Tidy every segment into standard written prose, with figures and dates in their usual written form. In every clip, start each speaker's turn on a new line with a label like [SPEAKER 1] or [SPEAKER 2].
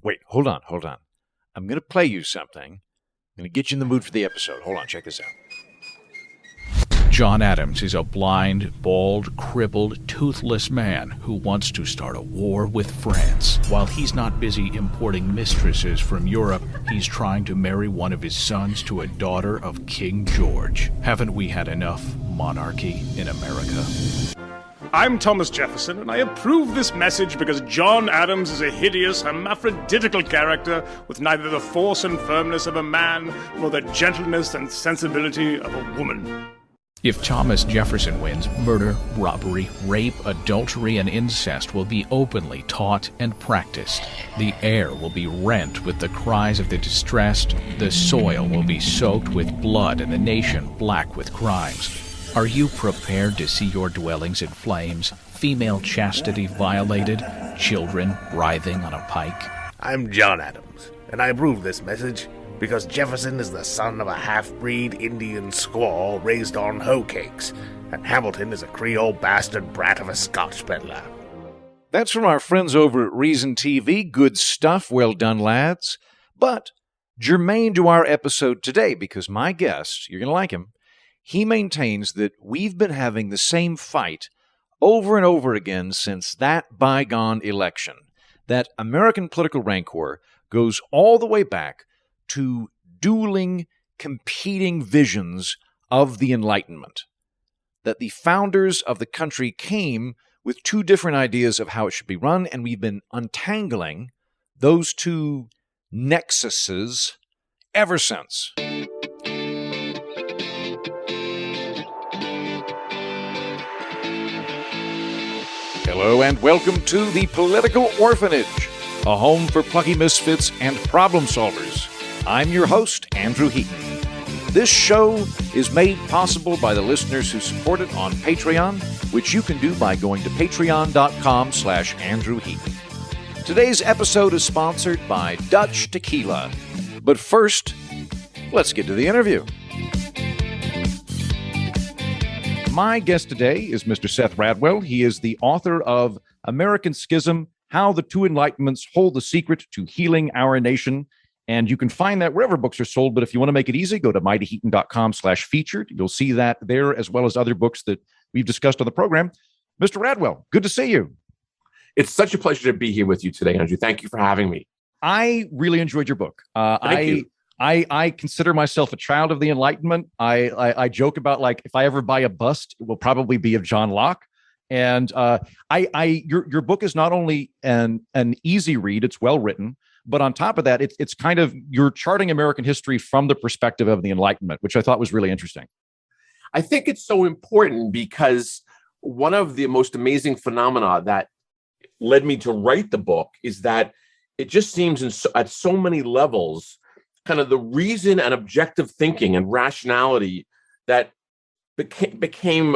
[SPEAKER 1] Wait, hold on. I'm going to play you something. I'm going to get you in the mood for the episode. Hold on, check this out.
[SPEAKER 2] John Adams is a blind, bald, crippled, toothless man who wants to start a war with France. While he's not busy importing mistresses from Europe, he's trying to marry one of his sons to a daughter of King George. Haven't we had enough monarchy in America?
[SPEAKER 3] I'm Thomas Jefferson, and I approve this message because John Adams is a hideous, hermaphroditical character with neither the force and firmness of a man nor the gentleness and sensibility of a woman.
[SPEAKER 2] If Thomas Jefferson wins, murder, robbery, rape, adultery, and incest will be openly taught and practiced. The air will be rent with the cries of the distressed, the soil will be soaked with blood, and the nation black with crimes. Are you prepared to see your dwellings in flames, female chastity violated, children writhing on a pike?
[SPEAKER 4] I'm John Adams, and I approve this message because Jefferson is the son of a half-breed Indian squaw raised on hoe cakes, and Hamilton is a Creole bastard brat of a Scotch peddler.
[SPEAKER 1] That's from our friends over at Reason TV. Good stuff. Well done, lads. But germane to our episode today, because my guest, you're going to like him, he maintains that we've been having the same fight over and over again since that bygone election. That American political rancor goes all the way back to dueling, competing visions of the Enlightenment. That the founders of the country came with two different ideas of how it should be run, and we've been untangling those two nexuses ever since. Hello and welcome to the Political Orphanage, a home for plucky misfits and problem solvers. I'm your host, Andrew Heaton. This show is made possible by the listeners who support it on Patreon, which you can do by going to patreon.com/Andrew Heaton. Today's episode is sponsored by Dutch Tequila. But first, let's get to the interview. My guest today is Mr. Seth Radwell. He is the author of American Schism, How the Two Enlightenments Hold the Secret to Healing Our Nation. And you can find that wherever books are sold. But if you want to make it easy, go to mightyheaton.com/featured. You'll see that there, as well as other books that we've discussed on the program. Mr. Radwell, good to see you.
[SPEAKER 5] It's such a pleasure to be here with you today, Andrew. Thank you for having me.
[SPEAKER 1] I really enjoyed your book.
[SPEAKER 5] Thank you.
[SPEAKER 1] I consider myself a child of the Enlightenment. I joke about, like, if I ever buy a bust, it will probably be of John Locke. And your book is not only an easy read, it's well written, but on top of that, it's kind of, you're charting American history from the perspective of the Enlightenment, which I thought was really interesting.
[SPEAKER 5] I think it's so important because one of the most amazing phenomena that led me to write the book is that it just seems at so many levels, kind of the reason and objective thinking and rationality that became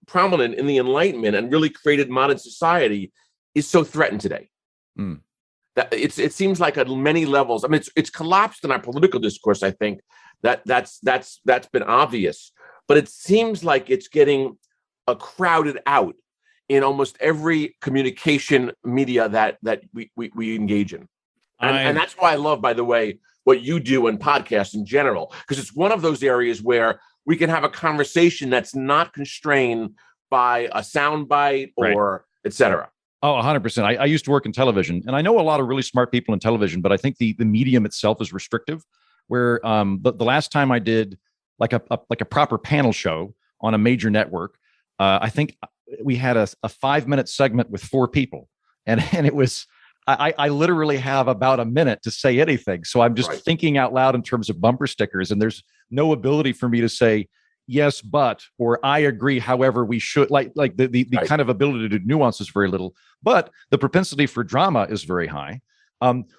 [SPEAKER 5] prominent in the Enlightenment and really created modern society is so threatened today.
[SPEAKER 1] Mm.
[SPEAKER 5] That it seems like at many levels. I mean, it's collapsed in our political discourse. I think that's been obvious, but it seems like it's getting crowded out in almost every communication media that we engage in, and that's why I love, by the way, what you do and podcasts in general, because it's one of those areas where we can have a conversation that's not constrained by a soundbite or et cetera.
[SPEAKER 1] Oh, 100%. I used to work in television, and I know a lot of really smart people in television, but I think the medium itself is restrictive. Where the last time I did like a proper panel show on a major network, I think we had a 5-minute segment with 4 people, and it was I literally have about a minute to say anything. So I'm just thinking out loud in terms of bumper stickers, and there's no ability for me to say yes, but, or I agree, however we should. Like the kind of ability to do nuance is very little, but the propensity for drama is very high.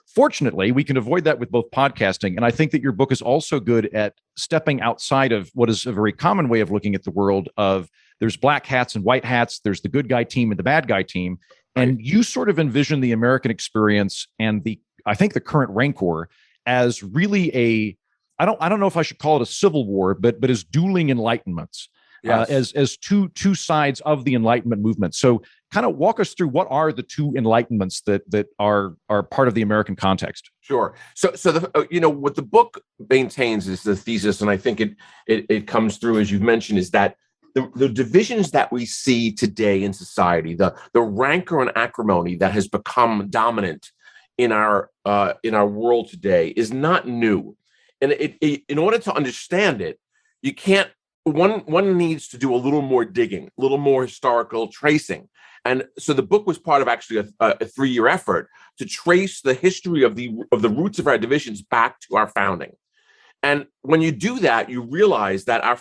[SPEAKER 1] Fortunately, we can avoid that with both podcasting. And I think that your book is also good at stepping outside of what is a very common way of looking at the world of there's black hats and white hats, there's the good guy team and the bad guy team. And you sort of envision the American experience and I think the current rancor as really I don't know if I should call it a civil war, but as dueling enlightenments.
[SPEAKER 5] Yes.
[SPEAKER 1] as two sides of the Enlightenment movement. So, kind of walk us through what are the two Enlightenments that are part of the American context.
[SPEAKER 5] Sure. So what the book maintains is the thesis, and I think it comes through, as you've mentioned, is that the divisions that we see today in society, the rancor and acrimony that has become dominant in our world today, is not new. And in order to understand it, you can't. One needs to do a little more digging, a little more historical tracing. And so the book was part of actually a 3-year effort to trace the history of the roots of our divisions back to our founding. And when you do that, you realize that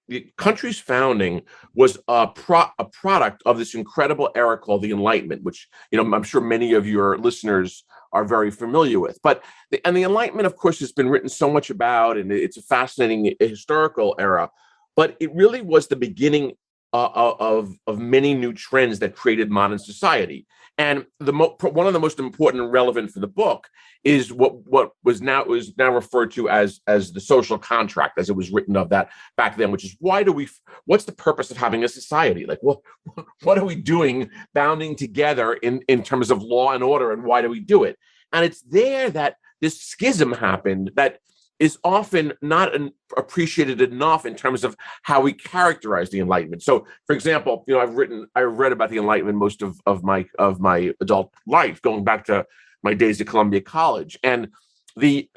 [SPEAKER 5] the country's founding was a product of this incredible era called the Enlightenment, which I'm sure many of your listeners are very familiar with. But the Enlightenment, of course, has been written so much about, and it's a fascinating historical era. But it really was the beginning of many new trends that created modern society. And one of the most important and relevant for the book is what was now referred to as the social contract, as it was written of that back then, which is what's the purpose of having a society? Like, what are we doing bounding together in terms of law and order, and why do we do it? And it's there that this schism happened that is often not appreciated enough in terms of how we characterize the Enlightenment. So, for example, I've read about the Enlightenment most of my adult life, going back to my days at Columbia College. And the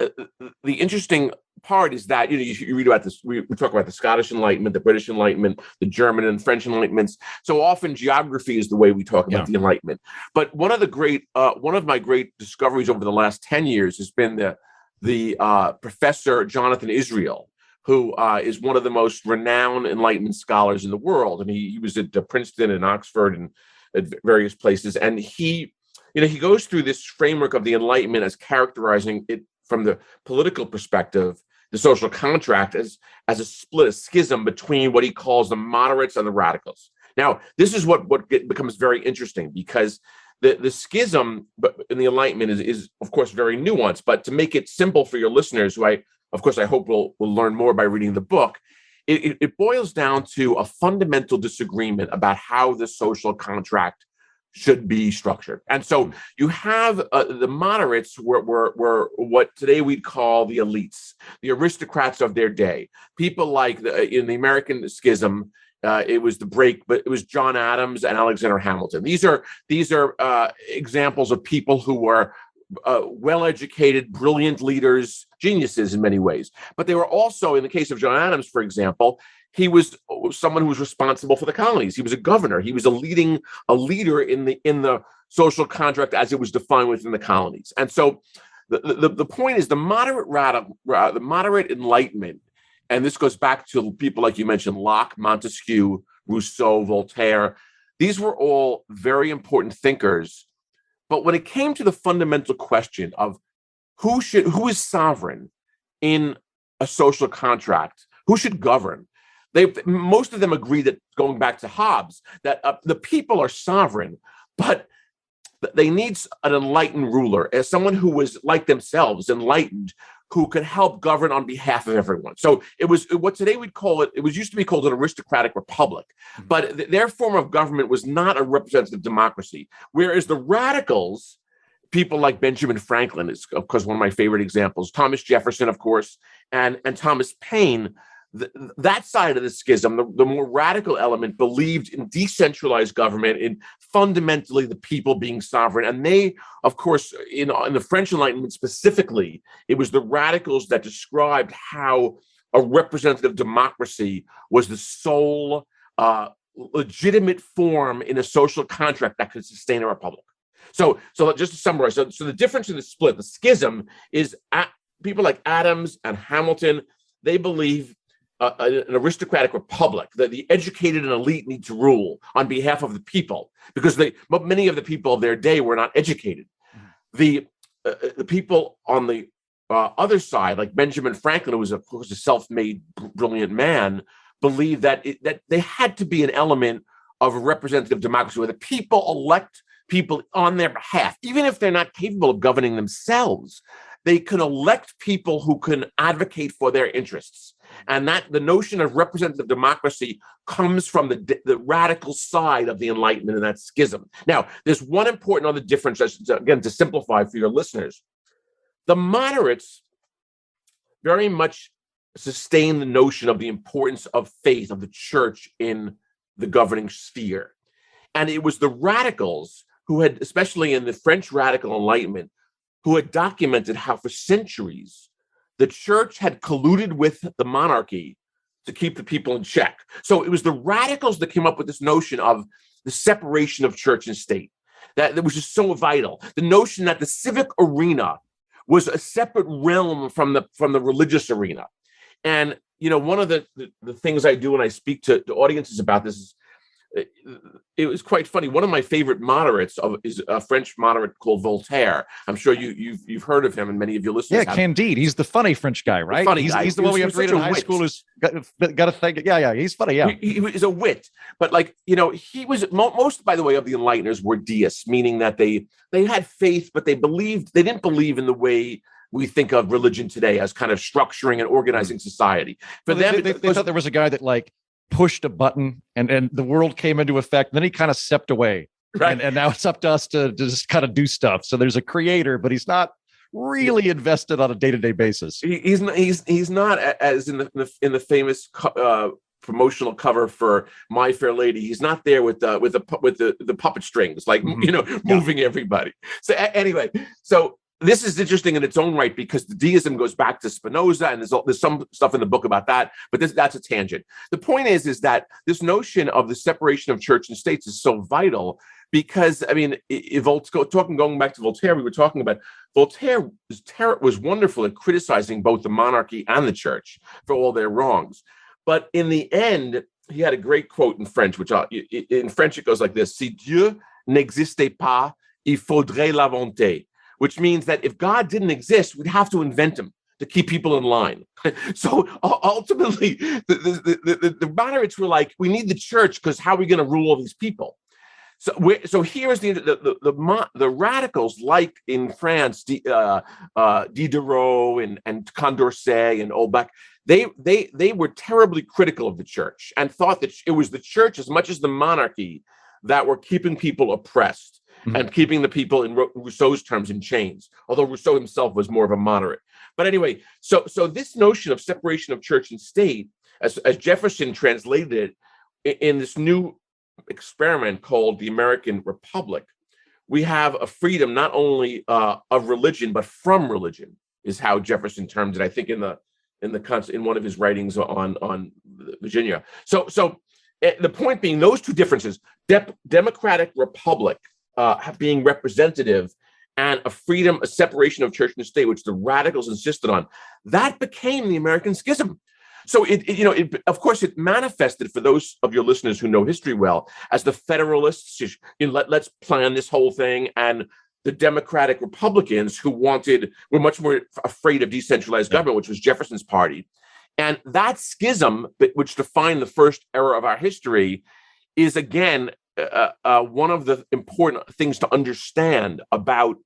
[SPEAKER 5] interesting part is that you read about this. We talk about the Scottish Enlightenment, the British Enlightenment, the German and French Enlightenments. So often geography is the way we talk about the Enlightenment. But one of my great discoveries over the last 10 years has been the Professor Jonathan Israel, who is one of the most renowned Enlightenment scholars in the world. I mean, he was at Princeton and Oxford and at various places. And he goes through this framework of the Enlightenment as characterizing it from the political perspective, the social contract as a split, a schism between what he calls the moderates and the radicals. Now, this is what becomes very interesting, because the schism in the Enlightenment is of course very nuanced. But to make it simple for your listeners, who I hope will learn more by reading the book, it boils down to a fundamental disagreement about how the social contract should be structured. And so you have the moderates were what today we'd call the elites, the aristocrats of their day. People like in the American Schism, it was but it was John Adams and Alexander Hamilton. These are examples of people who were well-educated, brilliant leaders, geniuses in many ways. But they were also, in the case of John Adams, for example, he was someone who was responsible for the colonies. He was a governor. He was a leader in the social contract as it was defined within the colonies. And so the point is the moderate Enlightenment. And this goes back to people like you mentioned, Locke, Montesquieu, Rousseau, Voltaire. These were all very important thinkers. But when it came to the fundamental question of who is sovereign in a social contract, who should govern, most of them agree that, going back to Hobbes, that the people are sovereign, but they need an enlightened ruler, as someone who was like themselves, enlightened, who could help govern on behalf of everyone. So it was what today we'd call it. It was used to be called an aristocratic republic, but their form of government was not a representative democracy. Whereas the radicals, people like Benjamin Franklin is, of course, one of my favorite examples, Thomas Jefferson, of course, and Thomas Paine. That side of the schism, the more radical element, believed in decentralized government, in fundamentally the people being sovereign. And they, of course, in the French Enlightenment specifically, it was the radicals that described how a representative democracy was the sole legitimate form in a social contract that could sustain a republic. So just to summarize, so the difference in the split, the schism, is people like Adams and Hamilton, they believe an aristocratic republic, that the educated and elite need to rule on behalf of the people, because many of the people of their day were not educated. The people on the other side, like Benjamin Franklin, who was, of course, a self-made, brilliant man, believed that there had to be an element of a representative democracy where the people elect people on their behalf, even if they're not capable of governing themselves. They can elect people who can advocate for their interests. And that the notion of representative democracy comes from the radical side of the Enlightenment and that schism. Now, there's one important other difference, again, to simplify for your listeners. The moderates very much sustain the notion of the importance of faith, of the church in the governing sphere. And it was the radicals who had, especially in the French radical Enlightenment, who had documented how for centuries the church had colluded with the monarchy to keep the people in check. So it was the radicals that came up with this notion of the separation of church and state, that was just so vital. The notion that the civic arena was a separate realm from the religious arena. And, one of the things I do when I speak to audiences about this is, it was quite funny. One of my favorite moderates is a French moderate called Voltaire. I'm sure you've heard of him, and many of your listeners have.
[SPEAKER 1] Candide. He's the funny French guy, right? He's the one we have to read in high school who's got to think. Yeah, he's funny. Yeah,
[SPEAKER 5] he was a wit, but he was most, by the way, of the Enlighteners were deists, meaning that they had faith, but they didn't believe in the way we think of religion today as kind of structuring and organizing society. For them,
[SPEAKER 1] they thought there was a guy that pushed a button and the world came into effect. Then he kind of stepped away. Right. And now it's up to us to just kind of do stuff. So there's a creator, but he's not really invested on a day-to-day basis.
[SPEAKER 5] He's not as in the famous promotional cover for My Fair Lady. He's not there with the puppet strings, moving everybody. So anyway, this is interesting in its own right because the deism goes back to Spinoza, and there's some stuff in the book about that, but that's a tangent. The point is that this notion of the separation of church and states is so vital because, going back to Voltaire, we were talking about Voltaire was wonderful at criticizing both the monarchy and the church for all their wrongs. But in the end, he had a great quote in French, in French it goes like this: Si Dieu n'existait pas, il faudrait l'inventer. Which means that if God didn't exist, we'd have to invent him to keep people in line. So ultimately, the moderates were like, we need the church because how are we going to rule all these people? So here's the radicals, like in France, Diderot and Condorcet and Holbach. They were terribly critical of the church and thought that it was the church as much as the monarchy that were keeping people oppressed. Mm-hmm. And keeping the people, in Rousseau's terms, in chains, although Rousseau himself was more of a moderate. But anyway, so this notion of separation of church and state, as Jefferson translated it in this new experiment called the American Republic, we have a freedom not only of religion, but from religion, is how Jefferson termed it, I think, in one of his writings on Virginia. So the point being, those two differences, democratic republic, being representative, and a separation of church and state, which the radicals insisted on, that became the American Schism. So of course, it manifested, for those of your listeners who know history well, as the Federalists. Let's plan this whole thing, and the Democratic Republicans, who were much more afraid of decentralized government, which was Jefferson's party. And that schism, which defined the first era of our history, is again one of the important things to understand about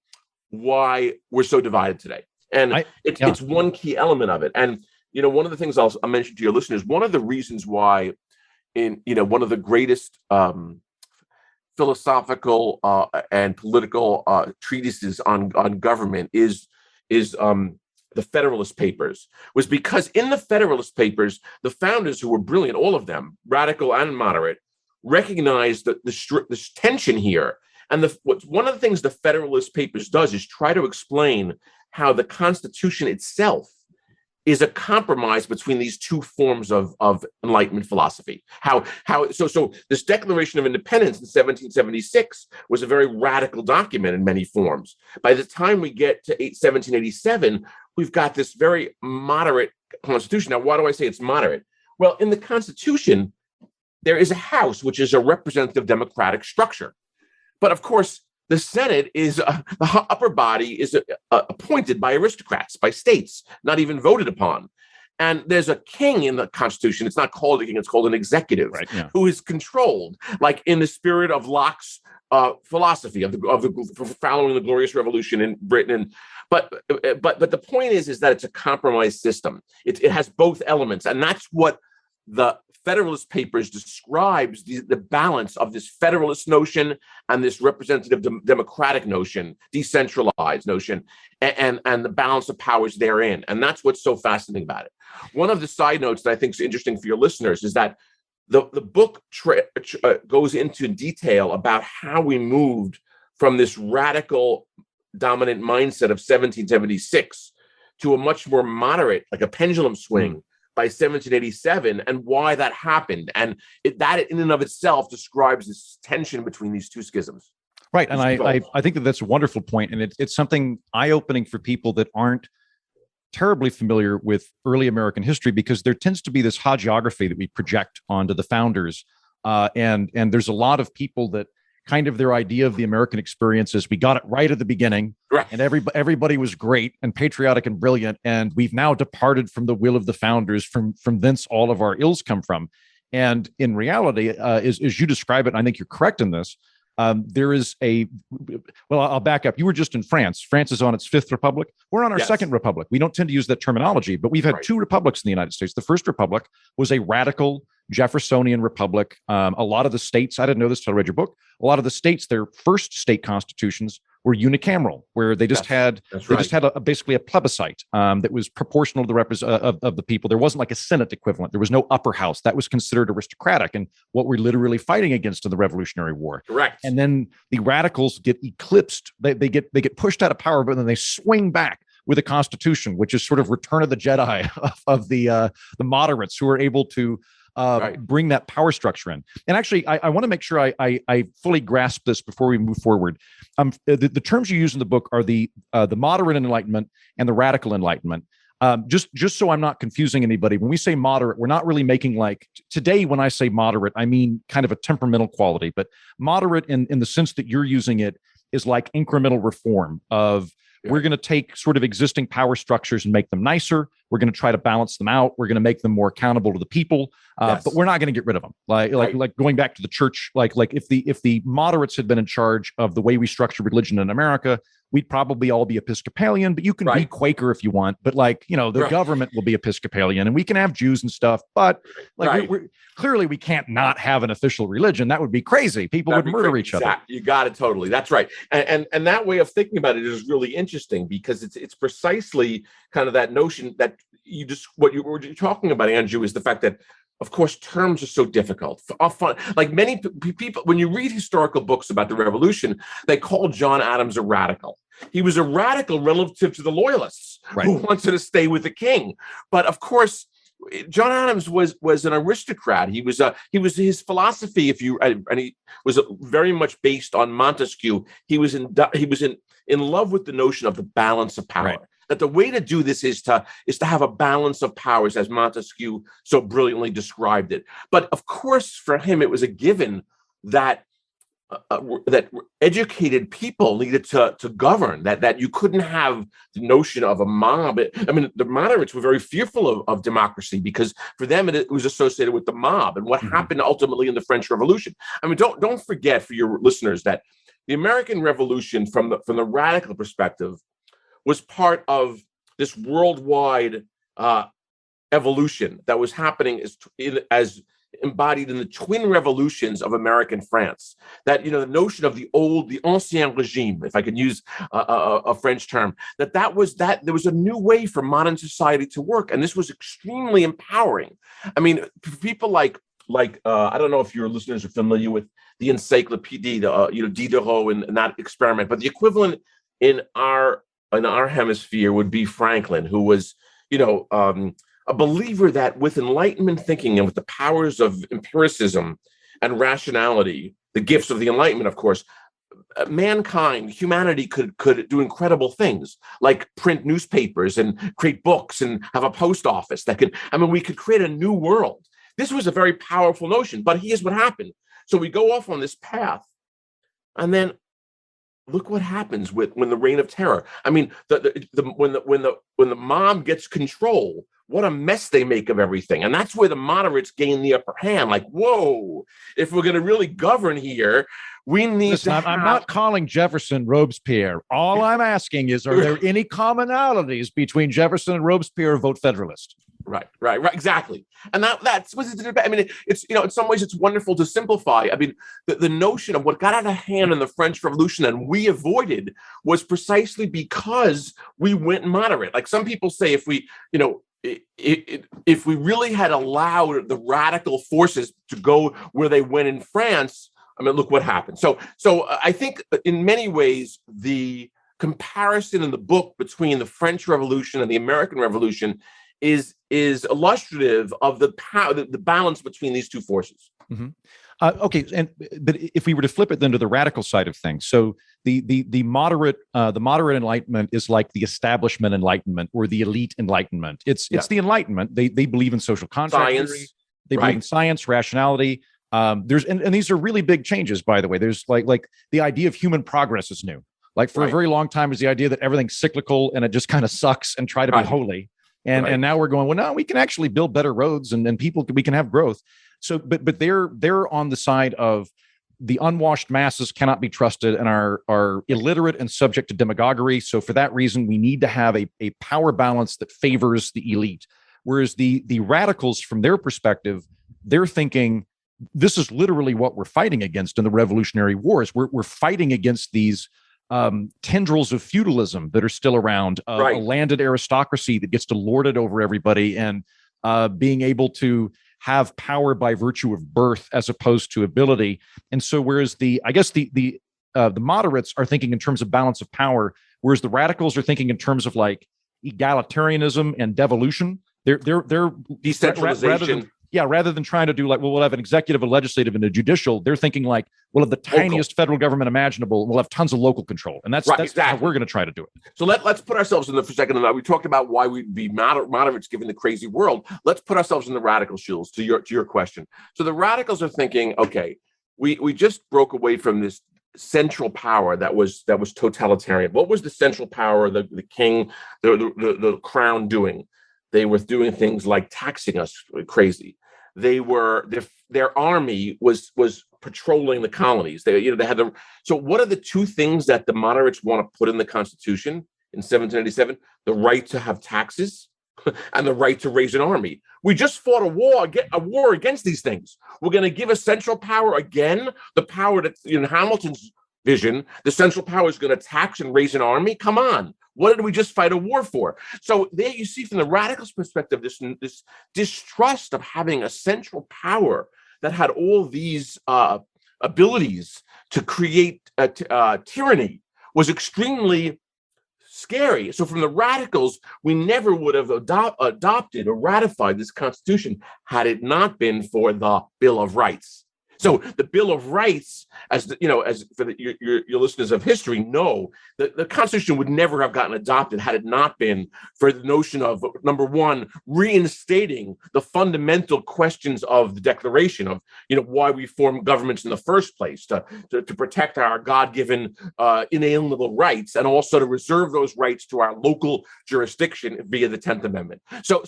[SPEAKER 5] why we're so divided today. And it's one key element of it. And, one of the things I'll mention to your listeners, one of the reasons why one of the greatest philosophical and political treatises on government is the Federalist Papers, was because in the Federalist Papers, the founders, who were brilliant, all of them, radical and moderate, recognized that this tension here. And one of the things the Federalist Papers does is try to explain how the Constitution itself is a compromise between these two forms of Enlightenment philosophy. So this Declaration of Independence in 1776 was a very radical document in many forms. By the time we get to 1787, we've got this very moderate Constitution. Now, why do I say it's moderate? Well, in the Constitution, there is a House, which is a representative democratic structure. But of course, the Senate is the upper body is appointed by aristocrats, by states, not even voted upon. And there's a king in the Constitution. It's not called a king, it's called an executive, right, yeah, who is controlled, like in the spirit of Locke's philosophy of the following the Glorious Revolution in Britain. But the point is that it's a compromise system. It has both elements, and that's what the Federalist Papers describes the balance of this federalist notion and this representative democratic notion, decentralized notion, and the balance of powers therein. And that's what's so fascinating about it. One of the side notes that I think is interesting for your listeners is that the book goes into detail about how we moved from this radical dominant mindset of 1776 to a much more moderate, like a pendulum swing, by 1787, and why that happened. And that in and of itself describes this tension between these two schisms.
[SPEAKER 1] Right. And I think that's a wonderful point. And it's something eye-opening for people that aren't terribly familiar with early American history, because there tends to be this hagiography that we project onto the founders. And there's a lot of people that kind of their idea of the American experience is we got it right at the beginning, right, and everybody was great and patriotic and brilliant, and we've now departed from the will of the founders. From thence all of our ills come from. And in reality, as you describe it, and I think you're correct in this, there is I'll back up. You were just in France. France is on its fifth republic. We're on our second republic. We don't tend to use that terminology, but we've had two republics in the United States. The first republic was a radical Jeffersonian republic. A lot of the states, I didn't know this till I read your book, a lot of the states, their first state constitutions were unicameral, where they just had basically a plebiscite that was proportional to the of the people. There wasn't like a Senate equivalent. There was no upper house. That was considered aristocratic, and what we're literally fighting against in the Revolutionary War. Correct. And then the radicals get eclipsed. They get pushed out of power, but then they swing back with a constitution, which is sort of Return of the Jedi of the moderates, who are able to bring that power structure in. And actually, I want to make sure I fully grasp this before we move forward. The terms you use in the book are the moderate Enlightenment and the radical Enlightenment. Just so I'm not confusing anybody, when we say moderate, we're not really making like today. When I say moderate, I mean kind of a temperamental quality, but moderate in the sense that you're using it is like incremental reform of. We're going to take sort of existing power structures and make them nicer. We're going to try to balance them out. We're going to make them more accountable to the people, but we're not going to get rid of them. Like going back to the church, like if the moderates had been in charge of the way we structure religion in America, we'd probably all be Episcopalian, but you can be Quaker if you want. But the government will be Episcopalian, and we can have Jews and stuff. But we're clearly we can't not have an official religion. That would be crazy. People would murder each other.
[SPEAKER 5] You got it totally. That's right. And that way of thinking about it is really interesting, because it's precisely kind of that notion that what you were talking about, Andrew, is the fact that, of course, terms are so difficult. Like many people, when you read historical books about the Revolution, they call John Adams a radical. He was a radical relative to the Loyalists who wanted to stay with the king. But of course, John Adams was an aristocrat. He was his philosophy, and he was very much based on Montesquieu. He was in love with the notion of the balance of power. Right. That the way to do this is to have a balance of powers, as Montesquieu so brilliantly described it. But of course, for him, it was a given that educated people needed to govern. That you couldn't have the notion of a mob. I mean, the moderates were very fearful of democracy, because for them it was associated with the mob and what happened ultimately in the French Revolution. I mean, don't forget, for your listeners, that the American Revolution, from the radical perspective, was part of this worldwide evolution that was happening as embodied in the twin revolutions of American France. That, the notion of the ancien régime, if I can use a French term, that there was a new way for modern society to work, and this was extremely empowering. I mean, people like I don't know if your listeners are familiar with the Encyclopédie, Diderot and that experiment, but the equivalent in our hemisphere would be Franklin, who was, a believer that with Enlightenment thinking and with the powers of empiricism and rationality, the gifts of the Enlightenment, of course, humanity could do incredible things, like print newspapers and create books and have a post office we could create a new world. This was a very powerful notion, but here's what happened. So we go off on this path, and then look what happens when the reign of terror. I mean, when the mob gets control, what a mess they make of everything. And that's where the moderates gain the upper hand. Like, whoa, if we're going to really govern here, we need
[SPEAKER 1] Listen,
[SPEAKER 5] to
[SPEAKER 1] I'm not calling Jefferson Robespierre. All I'm asking is, are there any commonalities between Jefferson and Robespierre? Vote Federalist.
[SPEAKER 5] Right, exactly. And that's what it's about. I mean, it's, in some ways it's wonderful to simplify. I mean, the notion of what got out of hand in the French Revolution and we avoided was precisely because we went moderate. Like some people say, if we, if we really had allowed the radical forces to go where they went in France, I mean, look what happened. So I think in many ways, the comparison in the book between the French Revolution and the American Revolution is illustrative of the power, the balance between these two forces.
[SPEAKER 1] Mm-hmm. Okay, but if we were to flip it then to the radical side of things, so the moderate Enlightenment is like the establishment Enlightenment or the elite Enlightenment. It's the Enlightenment. They believe in social contract theory. They believe in science, rationality. There's and these are really big changes, by the way. There's like the idea of human progress is new. Like for a very long time is the idea that everything's cyclical and it just kind of sucks and try to be holy. And now we're going, well, no, we can actually build better roads and we can have growth. So, but they're on the side of the unwashed masses cannot be trusted and are illiterate and subject to demagoguery. So for that reason, we need to have a power balance that favors the elite. Whereas the radicals, from their perspective, they're thinking this is literally what we're fighting against in the Revolutionary Wars. We're fighting against these tendrils of feudalism that are still around, a landed aristocracy that gets to lord it over everybody, and being able to have power by virtue of birth as opposed to ability. And so, whereas the moderates are thinking in terms of balance of power, whereas the radicals are thinking in terms of like egalitarianism and devolution. They're
[SPEAKER 5] decentralization.
[SPEAKER 1] Rather than trying to do like, well, we'll have an executive, a legislative, and a judicial, they're thinking like, we'll have the tiniest federal government imaginable. We'll have tons of local control. And that's how we're going to try to do it.
[SPEAKER 5] So let's put ourselves in the, for a second. We talked about why we'd be moderates given the crazy world. Let's put ourselves in the radical shoes to your question. So the radicals are thinking, okay, we just broke away from this central power that was totalitarian. What was the central power, the king, the crown doing? They were doing things like taxing us crazy. Their army was patrolling the colonies. They had them. So what are the two things that the moderates want to put in the Constitution in 1787? The right to have taxes and the right to raise an army. We just fought a war against these things. We're going to give a central power again, the power that in Hamilton's vision, the central power is going to tax and raise an army. Come on. What did we just fight a war for? So there you see from the radicals' perspective, this distrust of having a central power that had all these abilities to create tyranny was extremely scary. So from the radicals, we never would have adopted or ratified this Constitution had it not been for the Bill of Rights. So the Bill of Rights, as for your listeners of history know, the Constitution would never have gotten adopted had it not been for the notion of, number one, reinstating the fundamental questions of the Declaration of, why we formed governments in the first place, to protect our God-given inalienable rights, and also to reserve those rights to our local jurisdiction via the 10th Amendment. So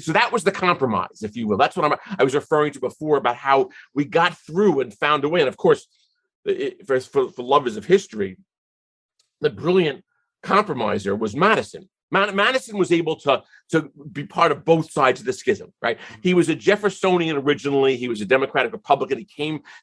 [SPEAKER 5] that was the compromise, if you will. That's what I was referring to before about how we got through and found a way. And of course, for lovers of history, the brilliant compromiser was Madison. Madison was able to be part of both sides of the schism, right? He was a Jeffersonian originally. He was a Democratic Republican.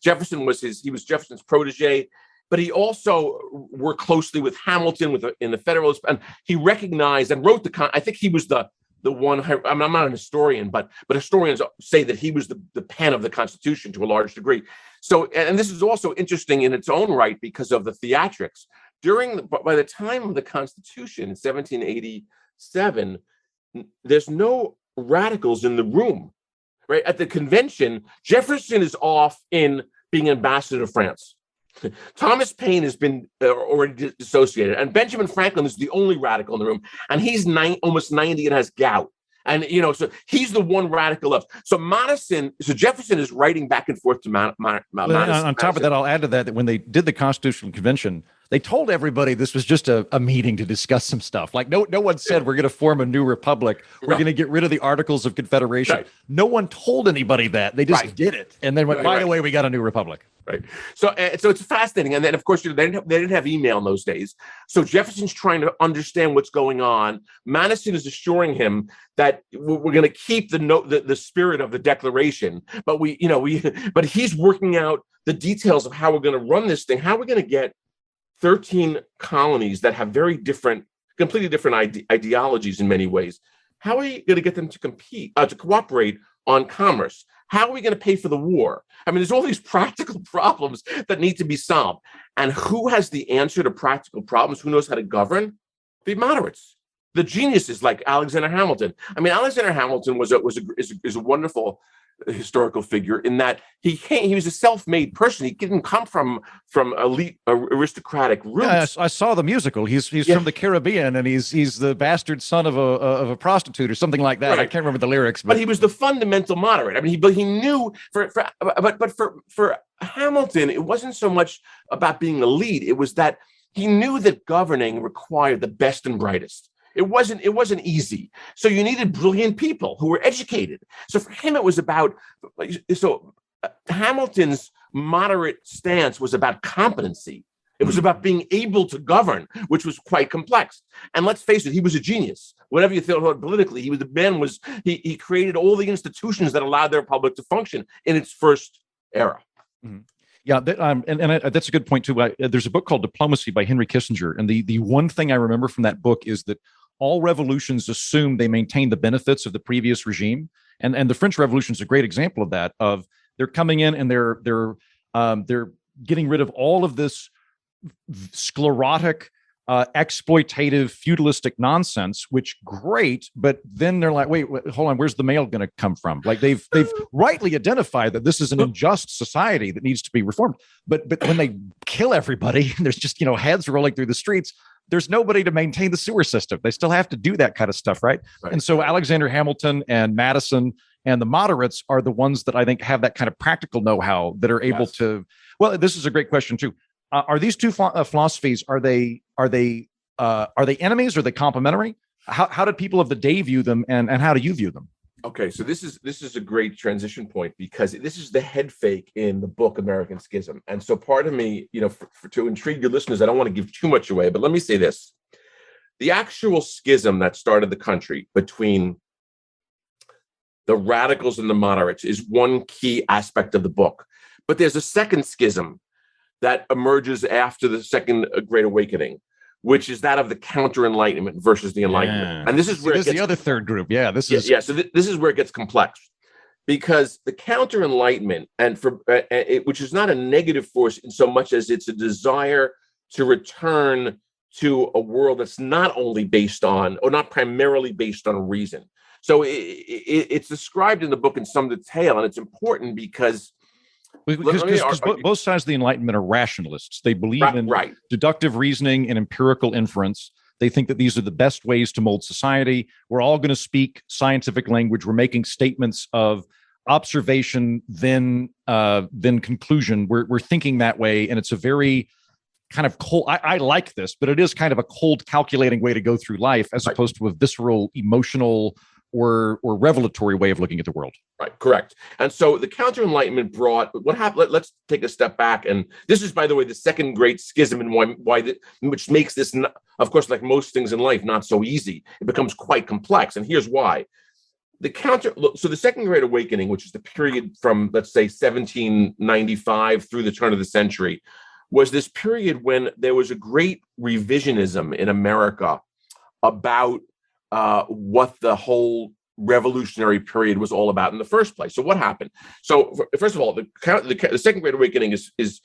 [SPEAKER 5] Jefferson was Jefferson's protege, but he also worked closely with Hamilton in the Federalist, and he recognized and wrote I think he was the one. I'm not an historian, but historians say that he was the pen of the Constitution to a large degree. So, and this is also interesting in its own right because of the theatrics. By the time of the Constitution in 1787, there's no radicals in the room, right? At the convention, Jefferson is off in being ambassador to France. Thomas Paine has been already dissociated, and Benjamin Franklin is the only radical in the room, and he's almost 90 and has gout. And, so he's the one radical left. So Jefferson is writing back and forth to Madison.
[SPEAKER 1] On top of that, I'll add to that when they did the Constitutional Convention, They told everybody this was just a meeting to discuss some stuff. Like no one said we're going to form a new republic. We're going to get rid of the Articles of Confederation.
[SPEAKER 5] Right.
[SPEAKER 1] No one told anybody that. They just did it, and then went, by the way, we got a new republic.
[SPEAKER 5] Right. So it's fascinating. And then, of course, they didn't have email in those days. So Jefferson's trying to understand what's going on. Madison is assuring him that we're going to keep the spirit of the Declaration, but but he's working out the details of how we're going to run this thing. How we're going to get 13 colonies that have completely different ideologies in many ways. How are you going to get them to cooperate on commerce? How are we going to pay for the war? I mean, there's all these practical problems that need to be solved. And who has the answer to practical problems? Who knows how to govern? The moderates, the geniuses like Alexander Hamilton. I mean, Alexander Hamilton is a wonderful historical figure in that he was a self-made person. He didn't come from elite aristocratic roots.
[SPEAKER 1] Yeah, I saw the musical. He's from the Caribbean, and he's the bastard son of a prostitute or something like that. Right. I can't remember the lyrics,
[SPEAKER 5] but he was the fundamental moderate. I mean, he knew for Hamilton, it wasn't so much about being the lead. It was that he knew that governing required the best and brightest. It wasn't easy. So you needed brilliant people who were educated. So for him, it was about, Hamilton's moderate stance was about competency. It was about being able to govern, which was quite complex. And let's face it, he was a genius. Whatever you thought politically, he created all the institutions that allowed the republic to function in its first era.
[SPEAKER 1] Mm-hmm. Yeah, that's a good point too. There's a book called Diplomacy by Henry Kissinger, and the one thing I remember from that book is that all revolutions assume they maintain the benefits of the previous regime, and the French Revolution is a great example of that. Of they're coming in and they're getting rid of all of this sclerotic, exploitative, feudalistic nonsense, which great, but then they're like, wait, hold on, where's the mail going to come from? Like they've rightly identified that this is an unjust society that needs to be reformed, but when they kill everybody, there's just heads rolling through the streets. There's nobody to maintain the sewer system. They still have to do that kind of stuff, right? And so Alexander Hamilton and Madison and the moderates are the ones that I think have that kind of practical know-how that are able to. Well, this is a great question too. Are these two philosophies, are they enemies? Are they complementary? How did people of the day view them, and how do you view them?
[SPEAKER 5] Okay, so this is a great transition point, because this is the head fake in the book American Schism. And so part of me, to intrigue your listeners, I don't want to give too much away, but let me say this. The actual schism that started the country between the radicals and the moderates is one key aspect of the book. But there's a second schism that emerges after the Second Great Awakening, which is that of the counter-Enlightenment versus the Enlightenment. And this is where
[SPEAKER 1] the other third group. Yeah, this is
[SPEAKER 5] So this is where it gets complex, because the counter-Enlightenment, which is not a negative force in so much as it's a desire to return to a world that's not only based on, or not primarily based on reason. So it's described in the book in some detail, and it's important because
[SPEAKER 1] both sides of the Enlightenment are rationalists. They believe in deductive reasoning and empirical inference. They think that these are the best ways to mold society. We're all going to speak scientific language. We're making statements of observation, then conclusion. We're thinking that way, and it's a very kind of cold. I like this, but it is kind of a cold, calculating way to go through life, as opposed to a visceral, emotional, or revelatory way of looking at the world.
[SPEAKER 5] Right, correct. And so the counter-Enlightenment brought what happened. Let's take a step back, and this is, by the way, the second great schism, and which makes this, of course, like most things in life, not so easy. It becomes quite complex, and here's why. So the Second Great Awakening, which is the period from, let's say, 1795 through the turn of the century, was this period when there was a great revisionism in America about what the whole revolutionary period was all about in the first place. So what happened? So first of all, the Second Great Awakening is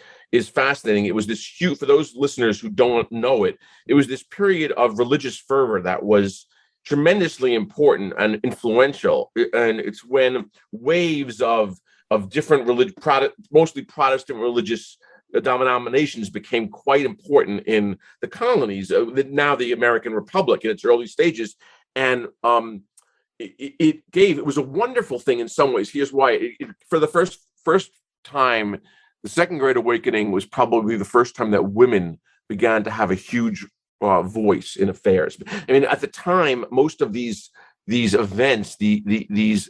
[SPEAKER 5] fascinating. It was this huge, for those listeners who don't know it, it was this period of religious fervor that was tremendously important and influential. And it's when waves of different mostly Protestant religious denominations became quite important in the colonies, now the American Republic in its early stages. And it was a wonderful thing in some ways. Here's why. For the first time, the Second Great Awakening was probably the first time that women began to have a huge voice in affairs. I mean, at the time, most of these events, these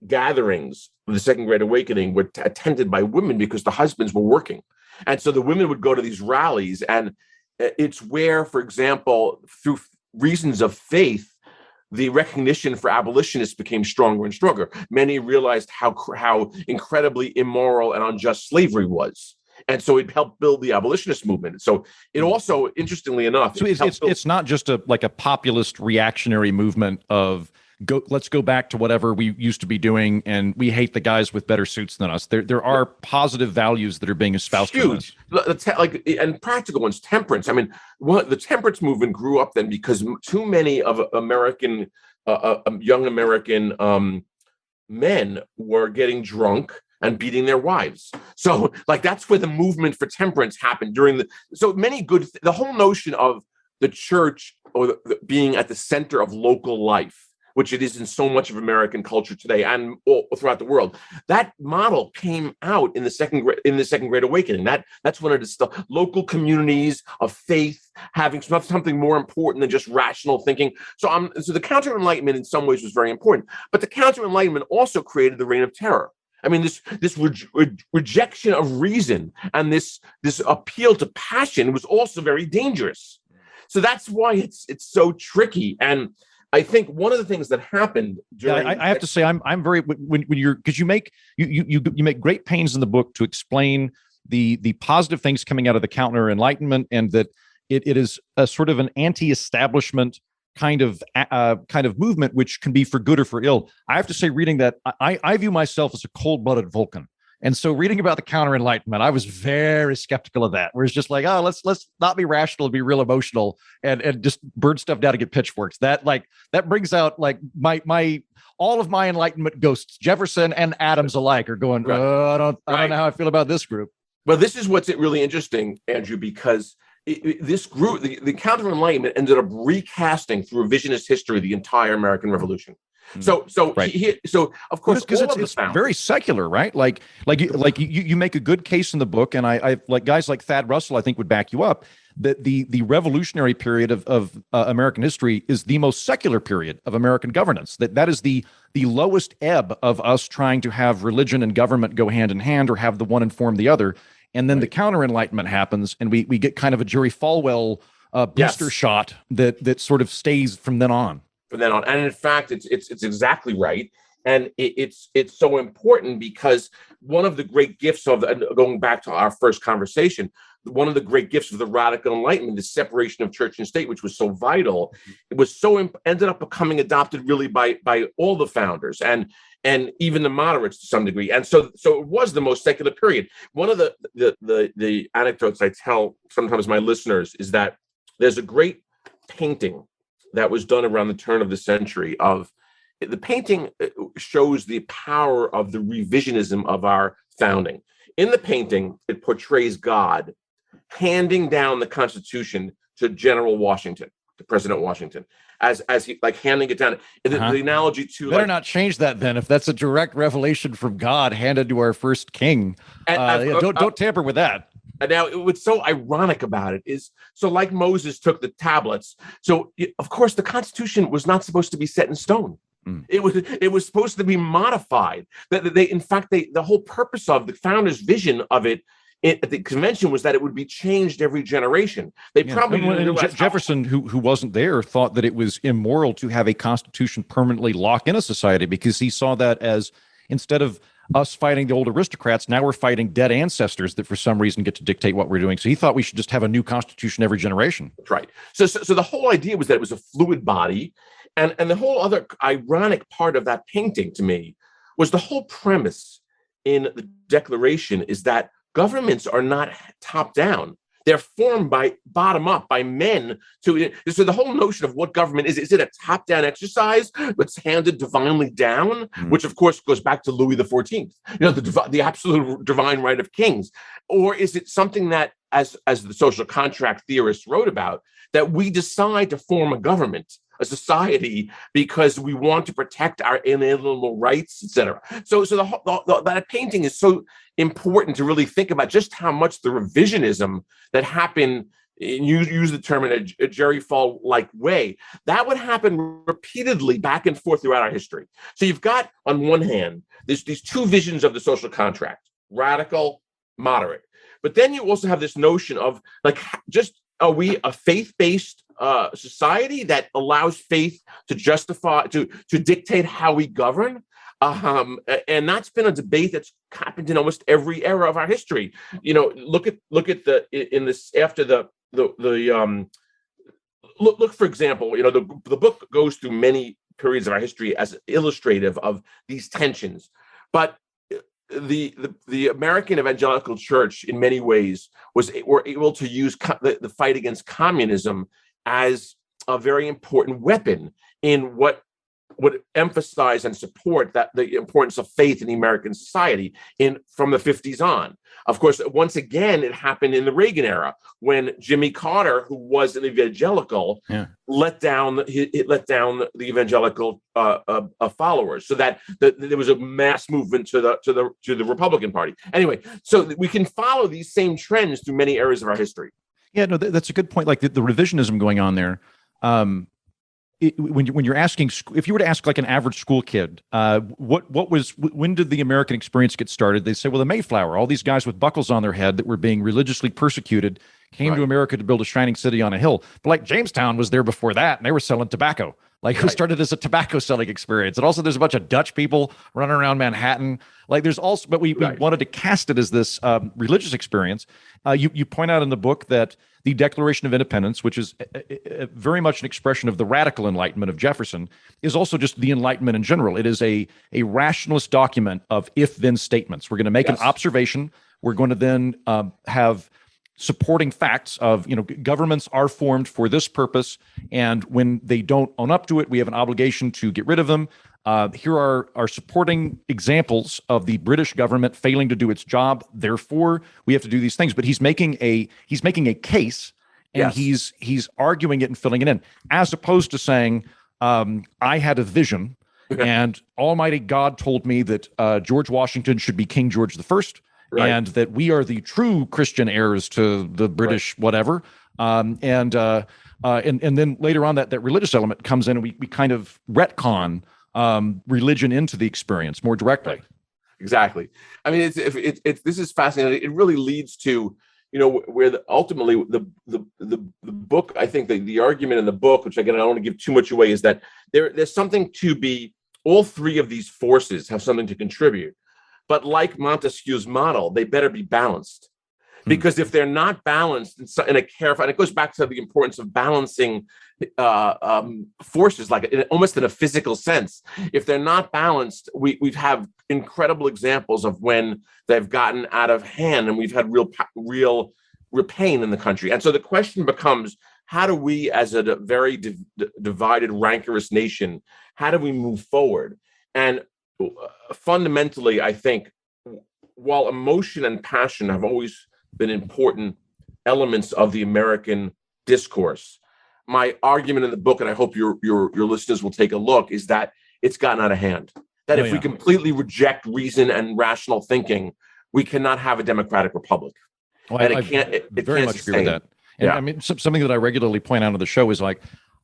[SPEAKER 5] gatherings of the Second Great Awakening were attended by women because the husbands were working. And so the women would go to these rallies, and it's where, for example, through reasons of faith, the recognition for abolitionists became stronger and stronger. Many realized how incredibly immoral and unjust slavery was. And so it helped build the abolitionist movement. So it also, interestingly enough,
[SPEAKER 1] so it's not just a populist reactionary movement of let's go back to whatever we used to be doing, and we hate the guys with better suits than us. There are positive values that are being espoused.
[SPEAKER 5] Huge, and practical ones. Temperance. I mean, the temperance movement grew up then because too many of American young American men were getting drunk and beating their wives. So, that's where the movement for temperance happened the whole notion of the church or being at the center of local life, which it is in so much of American culture today and all throughout the world. That model came out in the Second Great Awakening. That's when it is still local communities of faith having something more important than just rational thinking. So the Counter-Enlightenment in some ways was very important, but the Counter-Enlightenment also created the Reign of Terror. I mean, this rejection of reason and this appeal to passion was also very dangerous. So that's why it's so tricky. And I think one of the things that happened during
[SPEAKER 1] I have to say I'm very when you're because you make great pains in the book to explain the positive things coming out of the Counter-Enlightenment, and that it is a sort of an anti-establishment kind of movement, which can be for good or for ill. I have to say, reading that, I view myself as a cold-blooded Vulcan. And so reading about the Counter-Enlightenment, I was very skeptical of that, where it's just like, let's not be rational, be real emotional, and just burn stuff down to get pitchforks. That brings out my all of my Enlightenment ghosts, Jefferson and Adams alike, are going, right. I don't know how I feel about this group.
[SPEAKER 5] Well, this is what's really interesting, Andrew, because this group, the Counter-Enlightenment, ended up recasting through revisionist history the entire American Revolution. So right. So of course,
[SPEAKER 1] because it's very secular, right? Like you make a good case in the book, and I like guys like Thad Russell, I think, would back you up, that the revolutionary period of American history is the most secular period of American governance. That is the lowest ebb of us trying to have religion and government go hand in hand, or have the one inform the other. And then the Counter-Enlightenment happens, and we get kind of a Jerry Falwell booster shot that sort of stays from then on.
[SPEAKER 5] And in fact, it's exactly right, and it's so important because one of the great gifts of going back to our first conversation, one of the great gifts of the Radical Enlightenment, the separation of church and state, which was so vital, it was ended up becoming adopted really by all the founders and even the moderates to some degree, and so it was the most secular period. One of the anecdotes I tell sometimes my listeners is that there's a great painting that was done around the turn of the century. The painting shows the power of the revisionism of our founding. In the painting, it portrays God handing down the Constitution to General Washington, to President Washington, as he handing it down. The analogy to
[SPEAKER 1] better not change that then, if that's a direct revelation from God handed to our first king. Don't tamper with that.
[SPEAKER 5] And now, what's so ironic about it is, so like Moses took the tablets, so of course the Constitution was not supposed to be set in stone. It was supposed to be modified. The whole purpose of the founders' vision of it at the convention was that it would be changed every generation. They probably
[SPEAKER 1] Jefferson, who wasn't there, thought that it was immoral to have a constitution permanently lock in a society, because he saw that as, instead of us fighting the old aristocrats, now we're fighting dead ancestors that for some reason get to dictate what we're doing. So he thought we should just have a new constitution every generation.
[SPEAKER 5] That's right. So the whole idea was that it was a fluid body. And the whole other ironic part of that painting to me was the whole premise in the Declaration is that governments are not top down. They're formed by bottom up, by men. So the whole notion of what government is it a top-down exercise that's handed divinely down, which of course goes back to Louis XIV, the absolute divine right of kings? Or is it something that, as the social contract theorists wrote about, that we decide to form a government a society because we want to protect our inalienable rights, etc. So that painting is so important to really think about just how much the revisionism that happened, use the term in a Jerry Fall-like way, that would happen repeatedly back and forth throughout our history. So you've got, on one hand, there's these two visions of the social contract, radical, moderate. But then you also have this notion of, like, just, are we a faith-based society that allows faith to justify, to dictate how we govern? And that's been a debate that's happened in almost every era of our history. You know, look at look, for example, you know, the book goes through many periods of our history as illustrative of these tensions, but the American evangelical church in many ways were able to use the fight against communism as a very important weapon in what would emphasize and support that the importance of faith in the American society from the 50s on. Of course, once again, it happened in the Reagan era when Jimmy Carter, who was an evangelical, let down the evangelical followers, so that there was a mass movement to the Republican Party. Anyway, so we can follow these same trends through many areas of our history.
[SPEAKER 1] Yeah, no, that's a good point. Like the revisionism going on there. When you're asking, if you were to ask like an average school kid, when did the American experience get started? They say, well, the Mayflower, all these guys with buckles on their head that were being religiously persecuted came to America to build a shining city on a hill. But like Jamestown was there before that, and they were selling tobacco. Like it started as a tobacco selling experience. And also there's a bunch of Dutch people running around Manhattan. Like there's also, but we wanted to cast it as this religious experience. You point out in the book that the Declaration of Independence, which is very much an expression of the radical Enlightenment of Jefferson, is also just the Enlightenment in general. It is a rationalist document of if-then statements. We're going to make an observation. We're going to then have supporting facts of, you know, governments are formed for this purpose, and when they don't own up to it, we have an obligation to get rid of them. Here are our supporting examples of the British government failing to do its job. Therefore, we have to do these things. But he's making a case, and he's arguing it and filling it in, as opposed to saying, I had a vision, and Almighty God told me that George Washington should be King George I. And that we are the true Christian heirs to the British whatever. And then later on that religious element comes in, and we kind of retcon religion into the experience more directly.
[SPEAKER 5] Right. Exactly. I mean, this is fascinating. It really leads to, you know, where ultimately the book, I think the argument in the book, which again, I don't want to give too much away, is that there's something to be, all three of these forces have something to contribute. But like Montesquieu's model, they better be balanced. Because if they're not balanced in a careful, and it goes back to the importance of balancing forces, like almost in a physical sense. If they're not balanced, we have incredible examples of when they've gotten out of hand, and we've had real pain in the country. And so the question becomes, how do we, as a very divided, rancorous nation, how do we move forward? And fundamentally, I think, while emotion and passion have always been important elements of the American discourse, my argument in the book, and I hope your listeners will take a look, is that it's gotten out of hand. That if we completely reject reason and rational thinking, we cannot have a democratic republic.
[SPEAKER 1] Well, and it very much agree with that. And I mean, something that I regularly point out on the show is like,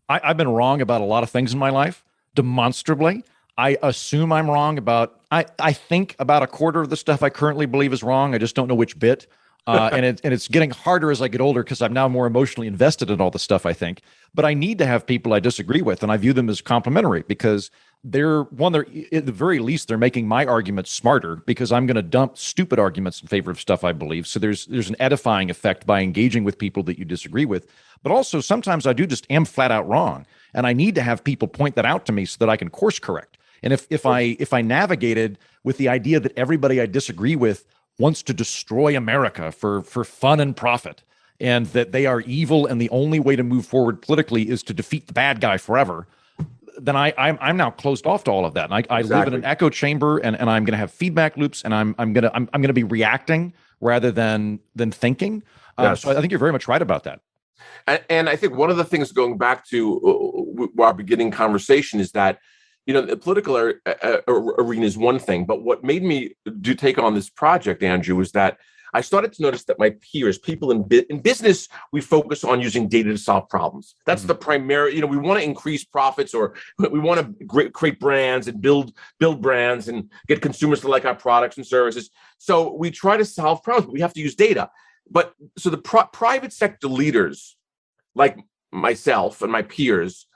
[SPEAKER 1] I've been wrong about a lot of things in my life, demonstrably. I assume I'm wrong about, I think about a quarter of the stuff I currently believe is wrong. I just don't know which bit. And it's getting harder as I get older because I'm now more emotionally invested in all the stuff I think. But I need to have people I disagree with, and I view them as complementary because they're at the very least, they're making my arguments smarter because I'm going to dump stupid arguments in favor of stuff I believe. So there's an edifying effect by engaging with people that you disagree with. But also sometimes I am flat out wrong, and I need to have people point that out to me so that I can course correct. And if I navigated with the idea that everybody I disagree with wants to destroy America for fun and profit, and that they are evil and the only way to move forward politically is to defeat the bad guy forever, then I'm now closed off to all of that. And I live in an echo chamber, and I'm going to have feedback loops, and I'm going to be reacting rather than thinking. So I think you're very much right about that.
[SPEAKER 5] And I think one of the things going back to our beginning conversation is that, the political arena is one thing, but what made me take on this project, Andrew, was that I started to notice that my peers, people in business, we focus on using data to solve problems. That's the primary, we want to increase profits, or we want to create brands and build brands and get consumers to like our products and services. So we try to solve problems, but we have to use data. But so the private sector leaders, like myself and my peers,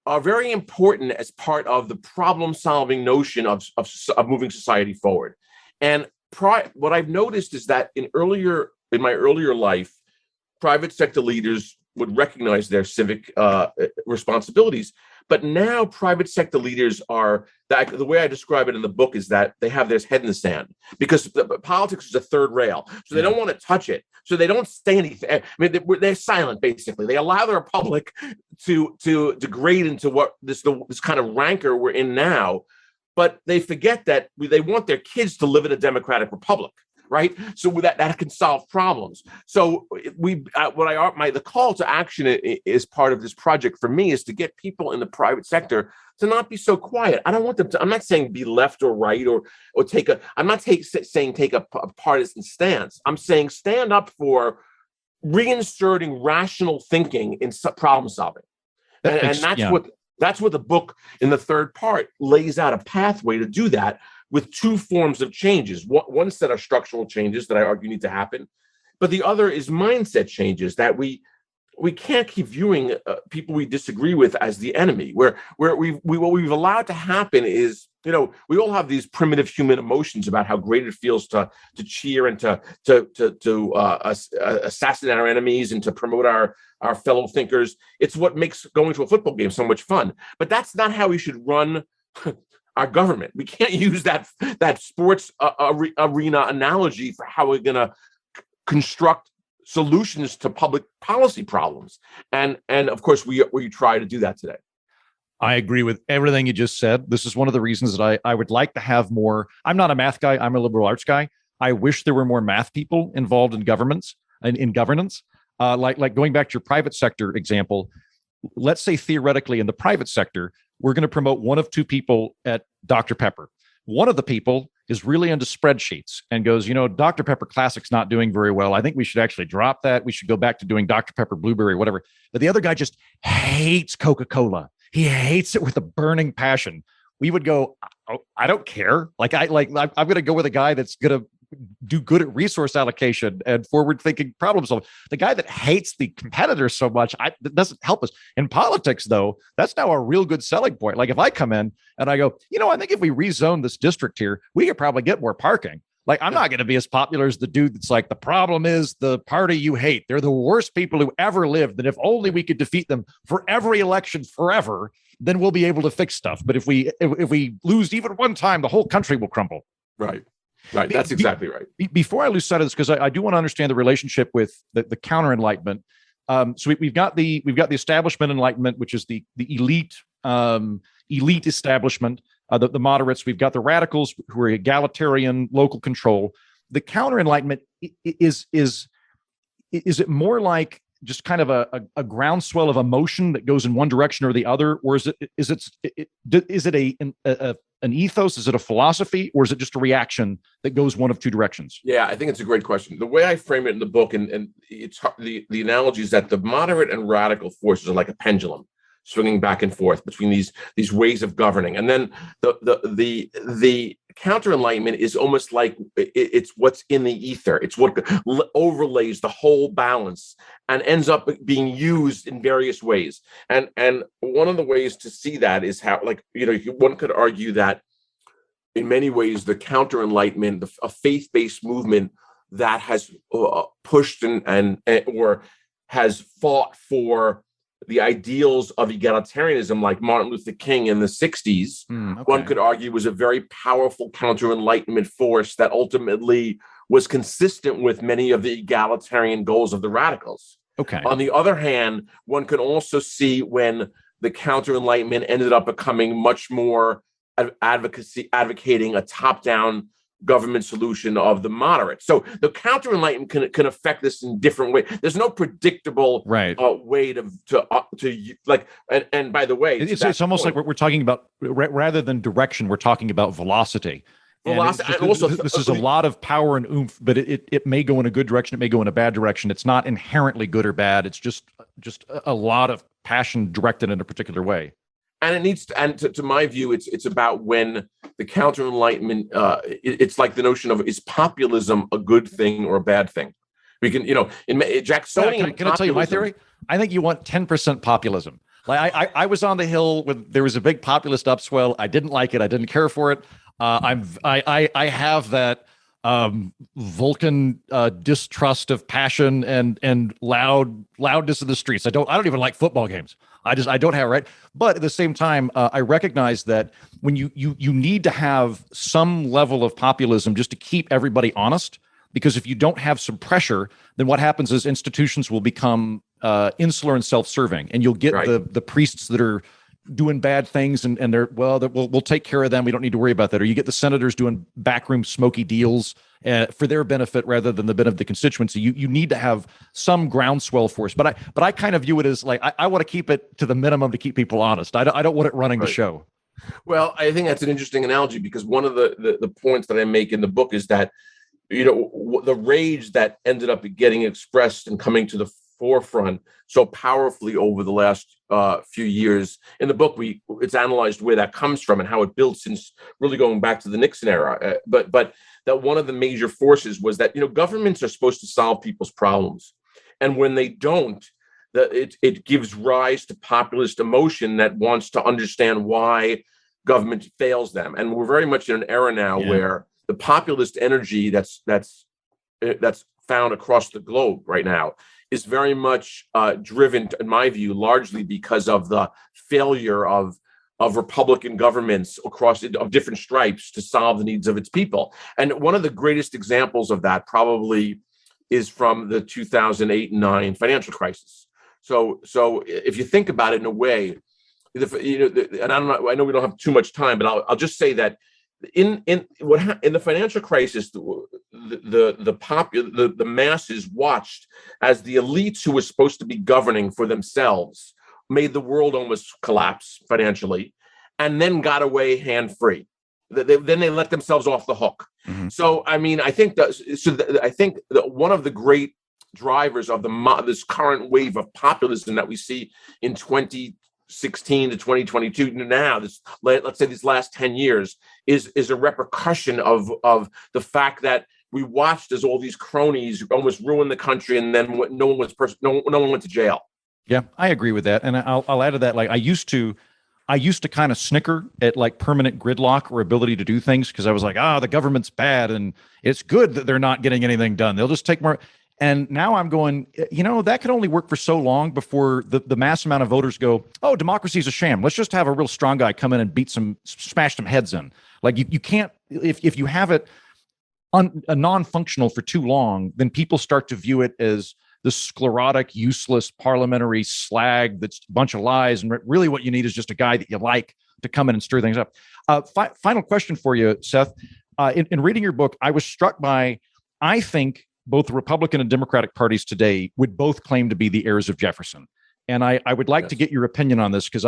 [SPEAKER 5] are very important as part of the problem-solving notion of moving society forward. And what I've noticed is that in my earlier life, private sector leaders would recognize their civic responsibilities. But now private sector leaders the way I describe it in the book is that they have their head in the sand, because politics is a third rail. So they don't want to touch it. So they don't say anything. I mean, they're silent, basically. They allow the republic to degrade into what this kind of rancor we're in now. But they forget that they want their kids to live in a democratic republic, right? So that can solve problems. So the call to action is part of this project for me is to get people in the private sector to not be so quiet. I don't want them to. I'm not saying be left or right or take a. I'm not saying take a partisan stance. I'm saying stand up for reinserting rational thinking in problem solving, and that's what the book in the third part lays out a pathway to do that, with two forms of changes. One set of structural changes that I argue need to happen, but the other is mindset changes, that we can't keep viewing people we disagree with as the enemy. What we've allowed to happen is, we all have these primitive human emotions about how great it feels to cheer and to assassinate our enemies and to promote our fellow thinkers. It's what makes going to a football game so much fun. But that's not how we should run our government. We can't use that sports arena analogy for how we're going to construct solutions to public policy problems. And of course, we try to do that today.
[SPEAKER 1] I agree with everything you just said. This is one of the reasons that I would like to have more. I'm not a math guy. I'm a liberal arts guy. I wish there were more math people involved in governments and in governance. Like going back to your private sector example, let's say theoretically in the private sector, we're going to promote one of two people at Dr. Pepper. One of the people is really into spreadsheets and goes, Dr. Pepper Classic's not doing very well. I think we should actually drop that. We should go back to doing Dr. Pepper Blueberry, whatever. But the other guy just hates Coca-Cola. He hates it with a burning passion. We would go, oh, I don't care. I'm going to go with a guy that's going to do good at resource allocation and forward-thinking problem solving. The guy that hates the competitors so much, that doesn't help us. In politics, though, that's now a real good selling point. Like if I come in and I go, I think if we rezone this district here, we could probably get more parking. Like I'm not going to be as popular as the dude that's like, the problem is the party you hate. They're the worst people who ever lived. And if only we could defeat them for every election forever, then we'll be able to fix stuff. But if we lose even one time, the whole country will crumble.
[SPEAKER 5] Right. That's exactly right.
[SPEAKER 1] Before I lose sight of this, because I do want to understand the relationship with the counter Enlightenment. So we've got the establishment Enlightenment, which is the elite establishment. The moderates. We've got the radicals who are egalitarian, local control. The counter Enlightenment is it more like just kind of a groundswell of emotion that goes in one direction or the other, or is it an ethos? Is it a philosophy, or is it just a reaction that goes one of two directions?
[SPEAKER 5] Yeah, I think it's a great question. The way I frame it in the book, and it's the analogy is that the moderate and radical forces are like a pendulum, swinging back and forth between these ways of governing, and then the counter Enlightenment is almost like it's what's in the ether. It's what overlays the whole balance and ends up being used in various ways. And one of the ways to see that is how, one could argue that in many ways the counter Enlightenment, a faith-based movement that has pushed and or has fought for the ideals of egalitarianism, like Martin Luther King in the 60s, one could argue was a very powerful counter-Enlightenment force that ultimately was consistent with many of the egalitarian goals of the radicals.
[SPEAKER 1] Okay.
[SPEAKER 5] On the other hand, one could also see when the counter-Enlightenment ended up becoming much more advocating a top-down government solution of the moderates. So the counter-enlightenment can affect this in different ways. There's no predictable way to like. And by the way,
[SPEAKER 1] it's almost like we're talking about, rather than direction, we're talking about velocity.
[SPEAKER 5] Velocity,
[SPEAKER 1] and
[SPEAKER 5] also
[SPEAKER 1] this is a lot of power and oomph, but it may go in a good direction, it may go in a bad direction. It's not inherently good or bad. It's just a lot of passion directed in a particular way.
[SPEAKER 5] And it needs to, and to my view, it's about when the counter-enlightenment, it's like the notion of, is populism a good thing or a bad thing? We can, in Jacksonian
[SPEAKER 1] can I tell you my theory? I think you want 10% populism. Like I was on the Hill when there was a big populist upswell. I didn't like it. I didn't care for it. I have that Vulcan distrust of passion and loudness in the streets. I don't even like football games. I don't have it, right. But at the same time, I recognize that when you need to have some level of populism just to keep everybody honest, because if you don't have some pressure, then what happens is institutions will become insular and self-serving, and you'll get the priests that are doing bad things and we'll take care of them. We don't need to worry about that. Or you get the senators doing backroom smoky deals for their benefit rather than the benefit of the constituency. You need to have some groundswell force. But I kind of view it as like, I want to keep it to the minimum to keep people honest. I don't want it running the show.
[SPEAKER 5] Well, I think that's an interesting analogy, because one of the points that I make in the book is that, the rage that ended up getting expressed and coming to the forefront so powerfully over the last few years. In the book, it's analyzed where that comes from and how it built since really going back to the Nixon era. But that one of the major forces was that governments are supposed to solve people's problems, and when they don't, it gives rise to populist emotion that wants to understand why government fails them. And we're very much in an era now where the populist energy that's found across the globe right now is very much driven, in my view, largely because of the failure of Republican governments of different stripes to solve the needs of its people. And one of the greatest examples of that probably is from the 2008 and 9 financial crisis. So if you think about it in a way, and I know we don't have too much time, but I'll just say that in the financial crisis, the masses watched as the elites who were supposed to be governing for themselves made the world almost collapse financially, and then got away hand-free. Then they let themselves off the hook. Mm-hmm. So I mean, I think that one of the great drivers of this current wave of populism that we see in 2016 to 2022 now, let's say these last 10 years, is a repercussion of the fact that we watched as all these cronies almost ruin the country, and then no one went to jail.
[SPEAKER 1] Yeah, I agree with that, and I'll add to that. Like I used to kind of snicker at like permanent gridlock or ability to do things, because I was like, the government's bad, and it's good that they're not getting anything done. They'll just take more. And now I'm going, that could only work for so long before the mass amount of voters go, democracy is a sham. Let's just have a real strong guy come in and smash some heads in. Like you can't, if you have it a non-functional for too long, then people start to view it as the sclerotic, useless parliamentary slag that's a bunch of lies. And really what you need is just a guy that you like to come in and stir things up. Final question for you, Seth. In reading your book, I was struck by, I think, both the Republican and Democratic parties today would both claim to be the heirs of Jefferson. And I would like to get your opinion on this, because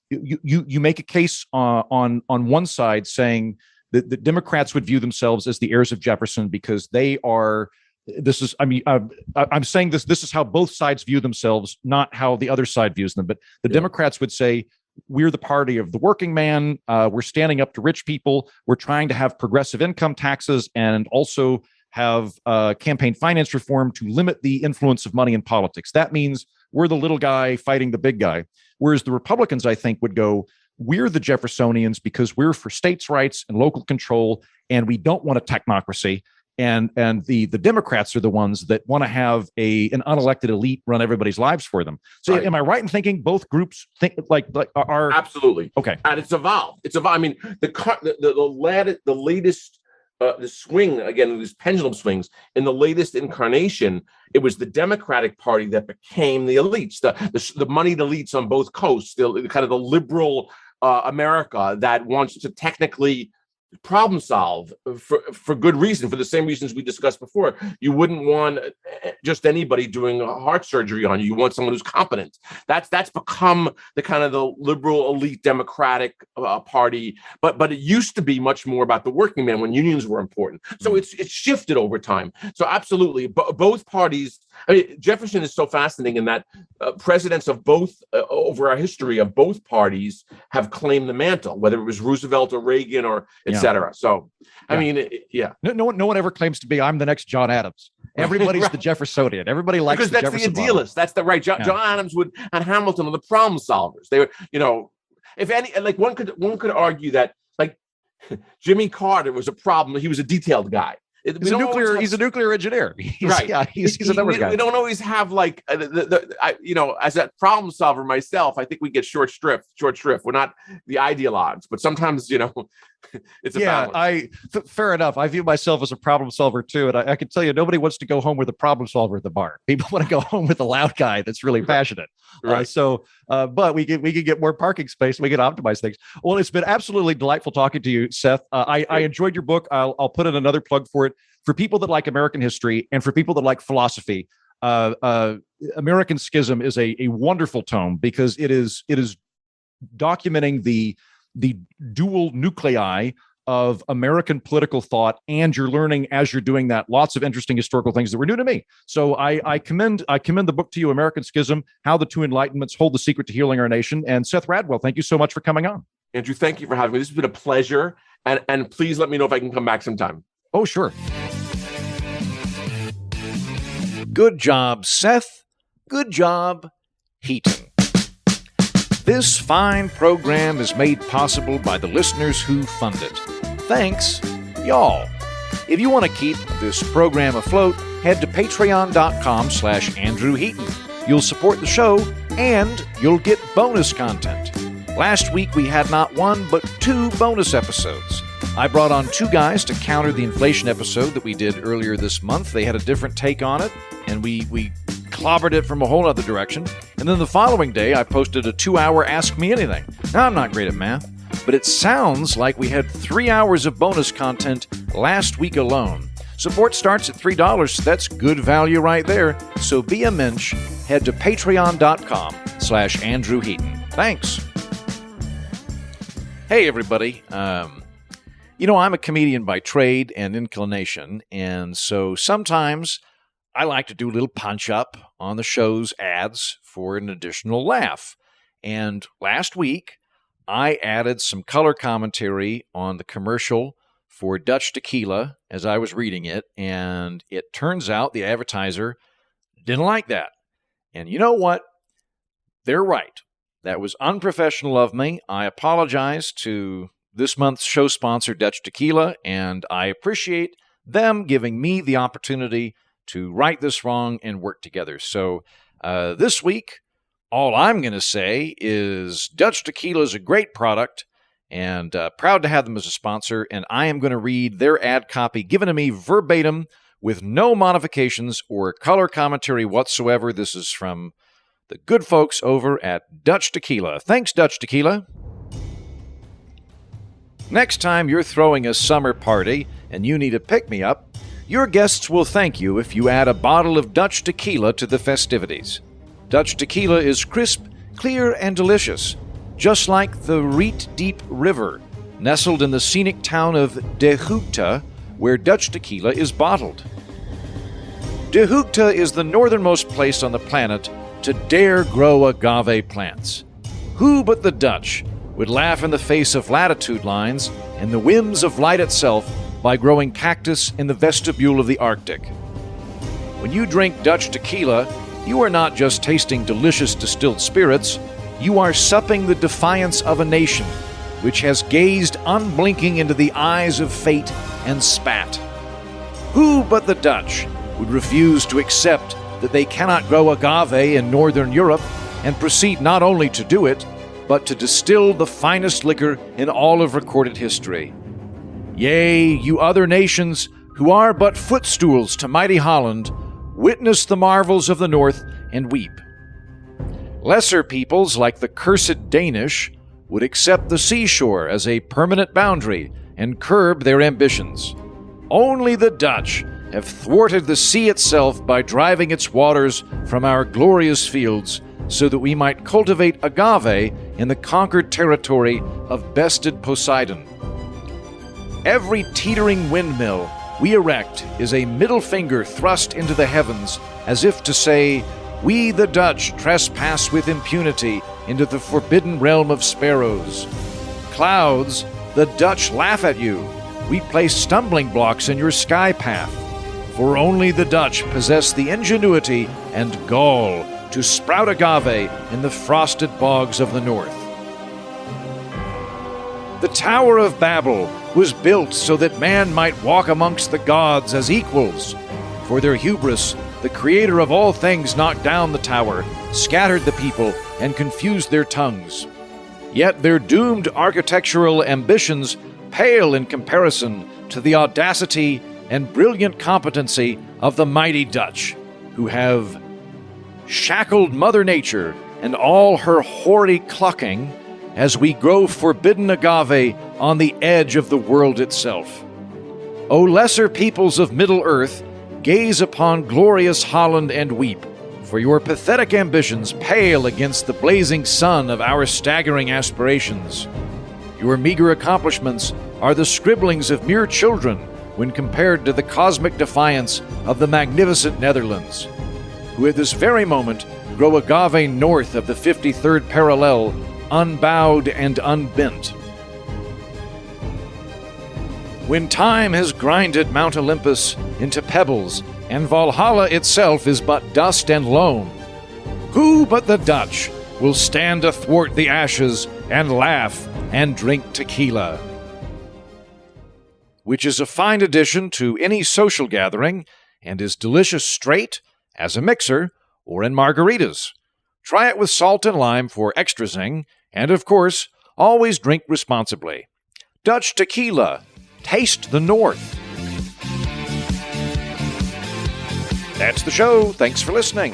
[SPEAKER 1] you make a case on one side saying that the Democrats would view themselves as the heirs of Jefferson because they are, I'm saying this is how both sides view themselves, not how the other side views them. But the Democrats would say, we're the party of the working man. We're standing up to rich people. We're trying to have progressive income taxes and also have campaign finance reform to limit the influence of money in politics. That means we're the little guy fighting the big guy. Whereas the Republicans, I think, would go, we're the Jeffersonians because we're for states' rights and local control, and we don't want a technocracy. And the Democrats are the ones that want to have an unelected elite run everybody's lives for them. So am I right in thinking both groups think like are
[SPEAKER 5] absolutely
[SPEAKER 1] okay?
[SPEAKER 5] And it's evolved. I mean, the latest. The swing, again, these pendulum swings, in the latest incarnation, it was the Democratic Party that became the elites, the moneyed elites on both coasts, the kind of the liberal America that wants to technically problem solve for good reason, for the same reasons we discussed before. You wouldn't want just anybody doing heart surgery on you. You want someone who's competent. That's become the kind of the liberal elite Democratic party, but it used to be much more about the working man when unions were important. So it's shifted over time. So absolutely, both parties. I mean, Jefferson is so fascinating in that presidents of both over our history of both parties have claimed the mantle, whether it was Roosevelt or Reagan or etc. So, I mean,
[SPEAKER 1] No one ever claims to be, I'm the next John Adams. Everybody's the Jeffersonian. Everybody likes
[SPEAKER 5] because that's
[SPEAKER 1] Jefferson
[SPEAKER 5] the idealist.
[SPEAKER 1] model.
[SPEAKER 5] That's the right. John Adams and Hamilton are the problem solvers. They were, if any, like one could argue that like Jimmy Carter was a problem. He was a detailed guy.
[SPEAKER 1] He's a nuclear engineer. He's a numbers guy.
[SPEAKER 5] We don't always have like as a problem solver myself, I think we get short shrift. We're not the ideologues, but sometimes it's a balance.
[SPEAKER 1] Fair enough. I view myself as a problem solver too, and I can tell you, nobody wants to go home with a problem solver at the bar. People want to go home with a loud guy that's really passionate.
[SPEAKER 5] Right.
[SPEAKER 1] But we can get more parking space. We can optimize things. Well, it's been absolutely delightful talking to you, Seth. I enjoyed your book. I'll put in another plug for it. For people that like American history and for people that like philosophy, American Schism is a wonderful tome because it is documenting the dual nuclei of American political thought, and you're learning as you're doing that lots of interesting historical things that were new to me. So I commend the book to you, American Schism: How the Two Enlightenments Hold the Secret to Healing Our Nation. And Seth Radwell, thank you so much for coming on.
[SPEAKER 5] Andrew, thank you for having me. This has been a pleasure, and please let me know if I can come back sometime.
[SPEAKER 1] Oh, sure.
[SPEAKER 2] Good job, Seth. Good job, Heaton. This fine program is made possible by the listeners who fund it. Thanks, y'all. If you want to keep this program afloat, head to patreon.com/Andrew Heaton. You'll support the show, and you'll get bonus content. Last week, we had not one, but 2 bonus episodes. I brought on 2 guys to counter the inflation episode that we did earlier this month. They had a different take on it, and we clobbered it from a whole other direction. And then the following day, I posted a 2-hour Ask Me Anything. Now, I'm not great at math, but it sounds like we had 3 hours of bonus content last week alone. Support starts at $3, so that's good value right there. So be a mensch, head to patreon.com/Andrew Heaton. Thanks. Hey, everybody. I'm a comedian by trade and inclination, and so sometimes I like to do a little punch-up on the show's ads for an additional laugh. And last week, I added some color commentary on the commercial for Dutch Tequila as I was reading it, and it turns out the advertiser didn't like that. And you know what? They're right. That was unprofessional of me. I apologize to this month's show sponsor, Dutch Tequila, and I appreciate them giving me the opportunity to right this wrong and work together. So this week, all I'm going to say is Dutch Tequila is a great product, and proud to have them as a sponsor, and I am going to read their ad copy given to me verbatim with no modifications or color commentary whatsoever. This is from the good folks over at Dutch Tequila. Thanks, Dutch Tequila. Next time you're throwing a summer party and you need a pick-me-up, your guests will thank you if you add a bottle of Dutch Tequila to the festivities. Dutch Tequila is crisp, clear, and delicious, just like the Riet Diep River, nestled in the scenic town of De Hoogte, where Dutch Tequila is bottled. De Hoogte is the northernmost place on the planet to dare grow agave plants. Who but the Dutch would laugh in the face of latitude lines and the whims of light itself by growing cactus in the vestibule of the Arctic? When you drink Dutch Tequila, you are not just tasting delicious distilled spirits, you are supping the defiance of a nation which has gazed unblinking into the eyes of fate and spat. Who but the Dutch would refuse to accept that they cannot grow agave in Northern Europe and proceed not only to do it, but to distill the finest liquor in all of recorded history? Yea, you other nations, who are but footstools to mighty Holland, witness the marvels of the North and weep. Lesser peoples, like the cursed Danish, would accept the seashore as a permanent boundary
[SPEAKER 1] and curb their ambitions. Only the Dutch have thwarted the sea itself by driving its waters from our glorious fields so that we might cultivate agave in the conquered territory of bested Poseidon. Every teetering windmill we erect is a middle finger thrust into the heavens as if to say, we the Dutch trespass with impunity into the forbidden realm of sparrows. Clouds, the Dutch laugh at you. We place stumbling blocks in your sky path. For only the Dutch possess the ingenuity and gall to sprout agave in the frosted bogs of the north. The Tower of Babel was built so that man might walk amongst the gods as equals. For their hubris, the creator of all things knocked down the tower, scattered the people, and confused their tongues. Yet their doomed architectural ambitions pale in comparison to the audacity and brilliant competency of the mighty Dutch, who have shackled Mother Nature and all her hoary clucking as we grow forbidden agave on the edge of the world itself. O lesser peoples of Middle Earth, gaze upon glorious Holland and weep, for your pathetic ambitions pale against the blazing sun of our staggering aspirations. Your meager accomplishments are the scribblings of mere children when compared to the cosmic defiance of the magnificent Netherlands, who at this very moment grow agave north of the 53rd parallel, unbowed and unbent. When time has grinded Mount Olympus into pebbles, and Valhalla itself is but dust and loam, who but the Dutch will stand athwart the ashes and laugh and drink tequila? Which is a fine addition to any social gathering and is delicious straight, as a mixer, or in margaritas. Try it with salt and lime for extra zing, and of course, always drink responsibly. Dutch tequila. Taste the North. That's the show. Thanks for listening.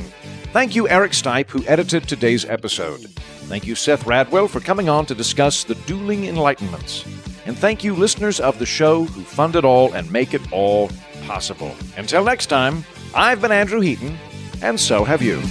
[SPEAKER 1] Thank you, Eric Stipe, who edited today's episode. Thank you, Seth Radwell, for coming on to discuss the Dueling Enlightenments. And thank you, listeners of the show, who fund it all and make it all possible. Until next time, I've been Andrew Heaton, and so have you.